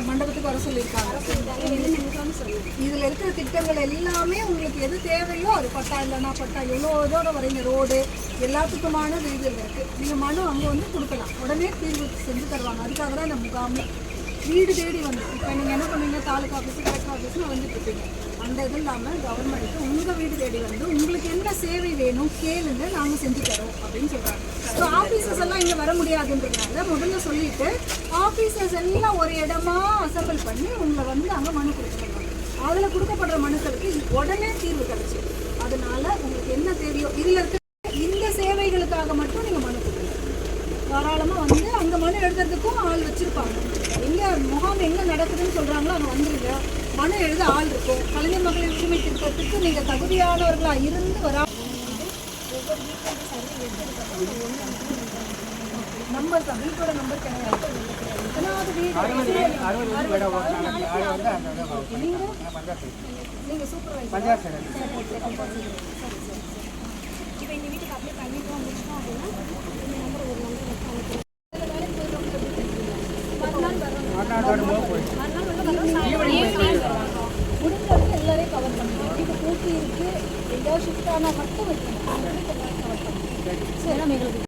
மண்டபத்துக்கு வர சொல்லியிருக்காங்க. இதில் இருக்கிற திட்டங்கள் எல்லாமே உங்களுக்கு எது தேவையோ அது பட்டா இல்லைன்னா பட்டா எவ்வளோ இதோட வரீங்க ரோடு எல்லாத்துக்குமான வீடுகள் இருக்குது. நீங்கள் மனு அங்கே வந்து கொடுக்கலாம், உடனே தீர்வு செஞ்சு தருவாங்க. அதுக்காக தான் இந்த முகாமே வீடு தேடி வந்து இப்போ நீங்கள் என்ன பண்ணுவீங்க, தாலுக்கா ஆஃபீஸு கலெக்டர் ஆஃபீஸ்னு வந்துட்டு இருப்பீங்க. அந்த இது இல்லாமல் கவர்மெண்ட்டு உங்கள் வீடு தேடி வந்து உங்களுக்கு என்ன சேவை வேணும் கேளுங்க, நாங்கள் செஞ்சு தரோம் அப்படின்னு சொல்கிறாங்க. ஸோ ஆஃபீஸர்ஸ் எல்லாம் இங்கே வர முடியாதுன்றதுனால முதல்ல சொல்லிவிட்டு ஆஃபீஸர்ஸ் எல்லாம் ஒரு இடமா அசம்பிள் பண்ணி உங்களை வந்து அங்கே மனு கொடுத்துருவாங்க. அதில் கொடுக்கப்படுற மனுக்களுக்கு உடனே தீர்வு கிடச்சி, அதனால உங்களுக்கு என்ன தேவையோ இதில் இருக்க இந்த சேவைகளுக்காக மட்டும் நீங்கள் மனு கொடுக்கணும். தாராளமாக வந்து அங்கே மனு எழுதுறதுக்கும் ஆள் வச்சுருப்பாங்க. எங்கே முகாம் எங்கே நடக்குதுன்னு சொல்கிறாங்களோ அங்கே வந்துடுங்க, மனு எழுத ஆள் இருக்கும். கலைஞர் மகளிர் உரிமை திட்டத்துக்கு நீங்கள் தகுதியானவர்களாக இருந்து வரா ஒவ்வொரு வீட்டுக்கு சர்வே நம்பர் தான், வீட்டோட நம்பர் கிடையாது. எத்தனாவது வீடு நீங்கள் சூப்பர்வைசர் இப்போ எங்கள் வீட்டுக்கு அப்ளை பண்ணிட்டோம் முடிச்சிட்டோம் அப்படின்னா இந்த நம்பர் ஒரு நம்பர் வச்சு முடிஞ்ச எல்லாரையும் கவர் பண்ணுவோம். வீட்டு பூட்டி இருக்குது, எங்கேயாவது ஷிஃப்ட் ஆனால் மட்டும் வைக்கணும். கவர் பண்ணுவோம். சரி, எங்களுக்கு